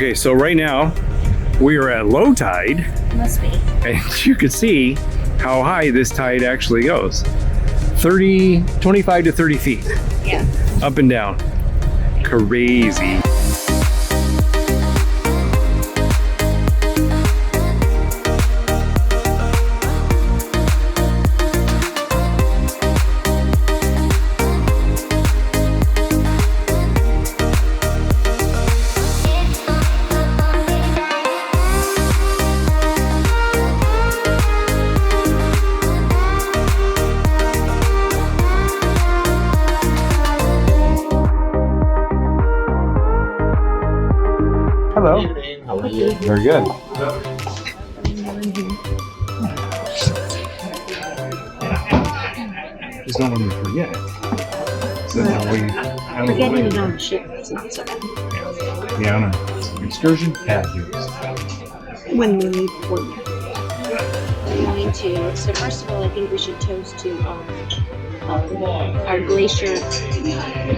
Okay, so right now we are at low tide. Must be. And you can see how high this tide actually goes. 25 to 30 feet. Yeah. Up and down. Crazy. Hello. How are you? Very good. Just don't let me forget. So that way, Forgetting it on the ship is not so bad. yeah, on an excursion, bad news. When we leave Port. We're going to, so first of all, I think we should toast to our Glacier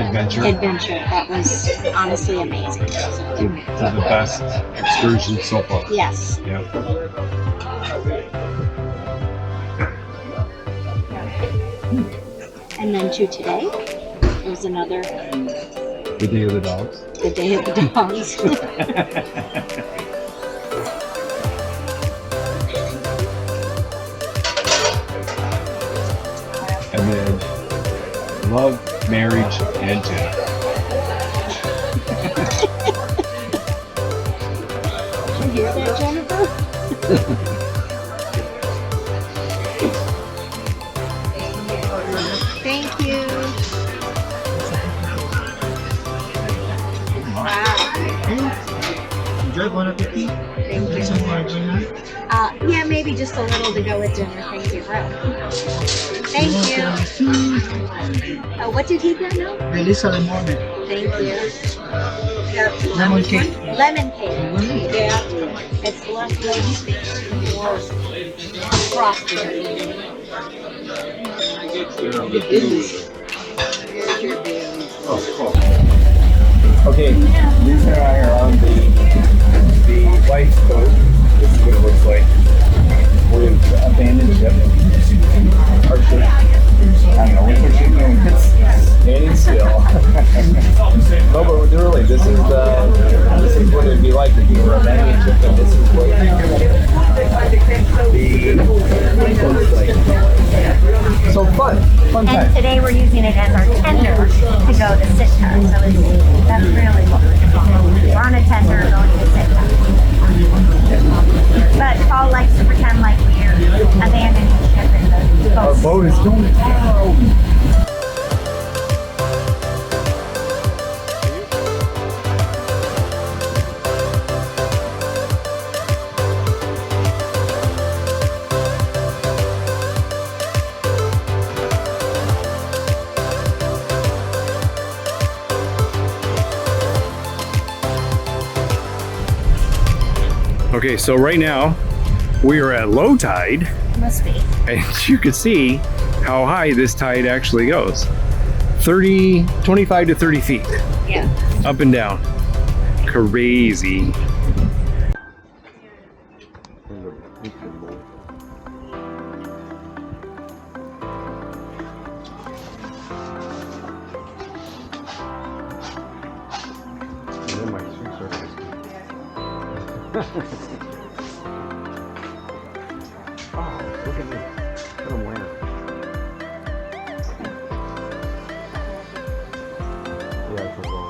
adventure. That was honestly amazing. To the best excursion so far. Yes. Yeah. And then to today, it was another The day of the dogs. the day of the dogs. And then love, marriage, and death. Did you hear that, Jennifer? Thank you. Wow. Enjoy Bon Appetit. Thank you. Some more dinner. Yeah, maybe just a little to go with dinner. Thank you. Thank you. What did he get now? Melissa lemon. Thank you. Lemon cake. Lemon cake. Yeah. It's lovely. Frosted. Okay, Lisa and I are on the White Coast. This is what it looks like. We're in an abandoned ship. Our ship. I don't know what's our ship name. It's standing still. No, but literally, this is what it'd be like if you were an abandoned ship, and this is what the looks like. So fun And time. today we're using it as our tender to go to Sitka. So that's really what we're doing. We're on a tender going to Sitka. But Paul likes to pretend like we're abandoning the ship in the Our coast. boat is going down. Okay, so right now we are at low tide, Must be. and you can see how high this tide actually goes. 25 to 30 feet. Yeah. Up and down. Crazy. Oh, look at this. What I'm wearing. Yeah, it's a roll.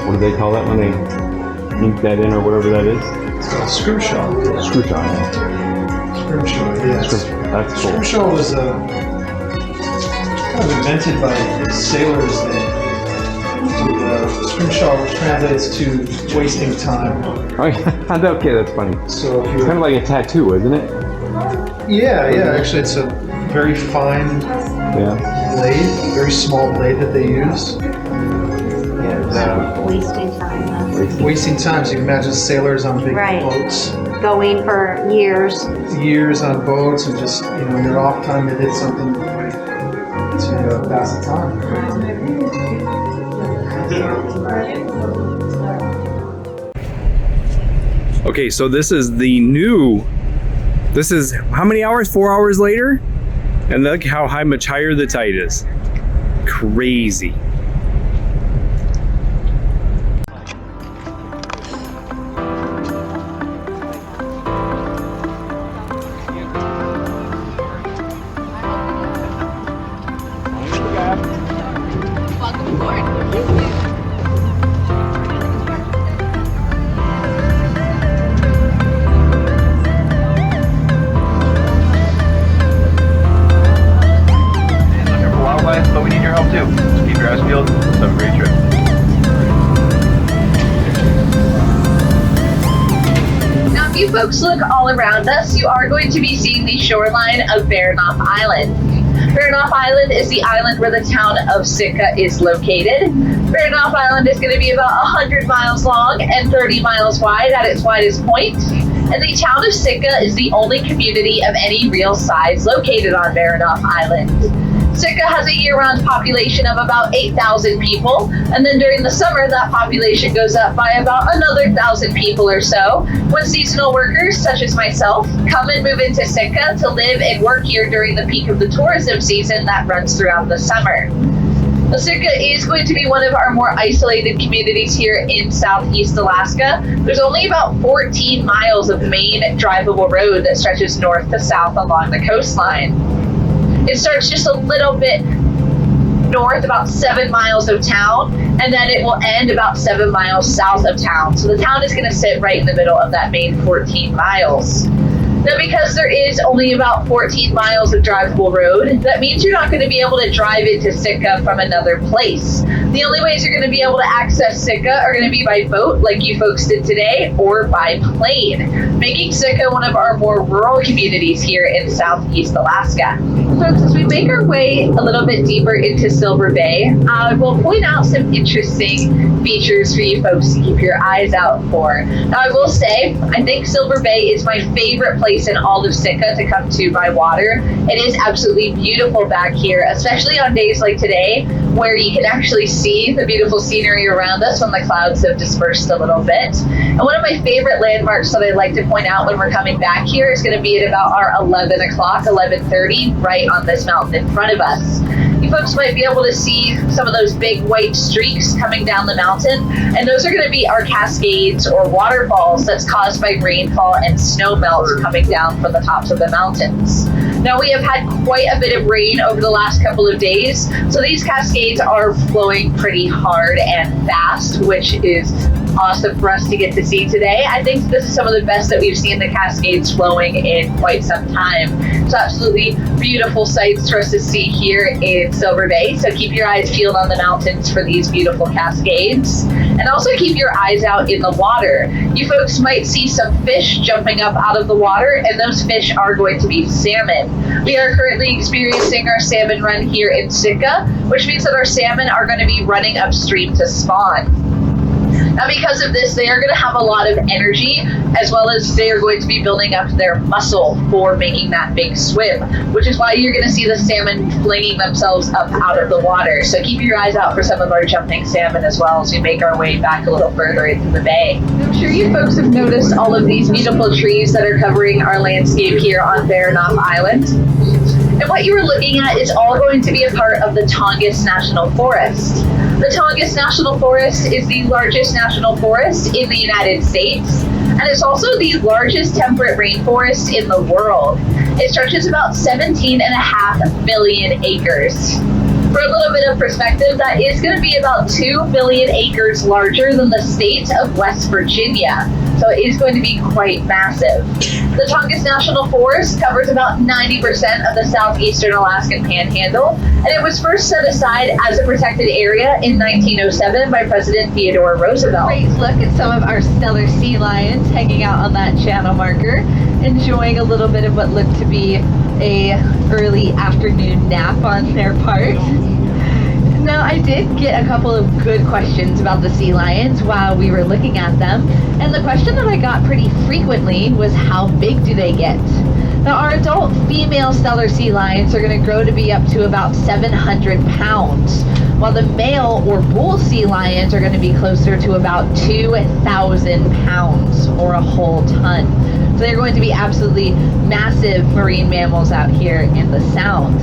What do they call that when they ink that in or whatever that is? Screw shell. Screw shell. Screw shell, yes. That's cool. Screw shell was kind of invented by sailors. Screw shell, which translates to wasting time. Oh, yeah. Okay, that's funny. So if It's kind of like a tattoo, isn't it? yeah. Actually, it's a very fine blade, very small blade that they use. And Wasting time. wasting time. So you can imagine sailors on big Right. boats, Going for years. on boats, and just in their off time they did something to pass the time. Okay, so this is how many hours? 4 hours later? And look how much higher the tide is. Crazy. But we need your help too. So keep your eyes peeled. Let's have a great trip. Now, if you folks look all around us, you are going to be seeing the shoreline of Baranof Island. Baranof Island is the island where the town of Sitka is located. Baranof Island is going to be about 100 miles long and 30 miles wide at its widest point. And the town of Sitka is the only community of any real size located on Baranof Island. Sitka has a year-round population of about 8,000 people, and then during the summer that population goes up by about another 1,000 people or so when seasonal workers such as myself come and move into Sitka to live and work here during the peak of the tourism season that runs throughout the summer. Sitka is going to be one of our more isolated communities here in Southeast Alaska. There's only about 14 miles of main drivable road that stretches north to south along the coastline. It starts just a little bit north, about 7 miles of town, and then it will end about 7 miles south of town. So the town is going to sit right in the middle of that main 14 miles. Now, because there is only about 14 miles of drivable road, that means you're not going to be able to drive into Sitka from another place. The only ways you're going to be able to access Sitka are going to be by boat, like you folks did today, or by plane, making Sitka one of our more rural communities here in Southeast Alaska. Folks, as we make our way a little bit deeper into Silver Bay, I will point out some interesting features for you folks to keep your eyes out for. Now, I will say, I think Silver Bay is my favorite place in all of Sitka to come to by water. It is absolutely beautiful back here, especially on days like today, where you can actually see the beautiful scenery around us when the clouds have dispersed a little bit. And one of my favorite landmarks that I like to point out when we're coming back here is going to be at about our 11 o'clock, 11:30, right on this mountain in front of us. You folks might be able to see some of those big white streaks coming down the mountain, and those are going to be our cascades or waterfalls that's caused by rainfall and snow melt coming down from the tops of the mountains. Now, we have had quite a bit of rain over the last couple of days, so these cascades are flowing pretty hard and fast, which is awesome for us to get to see today. I think this is some of the best that we've seen the cascades flowing in quite some time. It's absolutely beautiful sights for us to see here in Silver Bay, so keep your eyes peeled on the mountains for these beautiful cascades. And also keep your eyes out in the water. You folks might see some fish jumping up out of the water, and those fish are going to be salmon. We are currently experiencing our salmon run here in Sitka, which means that our salmon are going to be running upstream to spawn. Now, because of this, they are going to have a lot of energy, as well as they are going to be building up their muscle for making that big swim, which is why you're going to see the salmon flinging themselves up out of the water. So keep your eyes out for some of our jumping salmon as well as we make our way back a little further into the bay. I'm sure you folks have noticed all of these beautiful trees that are covering our landscape here on Baranof Island. And what you are looking at is all going to be a part of the Tongass National Forest. The Tongass National Forest is the largest national forest in the United States, and it's also the largest temperate rainforest in the world. It stretches about 17.5 million acres. For a little bit of perspective, that is going to be about 2 million acres larger than the state of West Virginia. So it is going to be quite massive. The Tongass National Forest covers about 90% of the southeastern Alaskan Panhandle, and it was first set aside as a protected area in 1907 by President Theodore Roosevelt. Great look at some of our stellar sea lions hanging out on that channel marker, enjoying a little bit of what looked to be a early afternoon nap on their part. Now, I did get a couple of good questions about the sea lions while we were looking at them, and the question that I got pretty frequently was, how big do they get? Now, our adult female stellar sea lions are going to grow to be up to about 700 pounds, while the male or bull sea lions are going to be closer to about 2,000 pounds, or a whole ton. So they're going to be absolutely massive marine mammals out here in the Sound.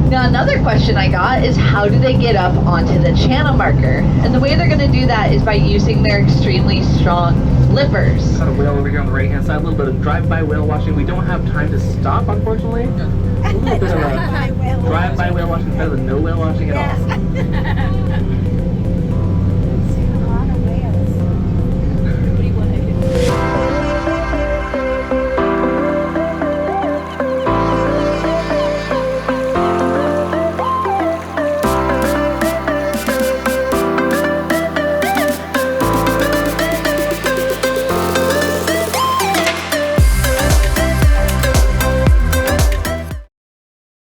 Now, another question I got is, how do they get up onto the channel marker? And the way they're going to do that is by using their extremely strong flippers. Got a whale over here on the right hand side, a little bit of drive-by whale watching. We don't have time to stop, unfortunately. A little bit of a drive-by whale watching better than no whale watching at all.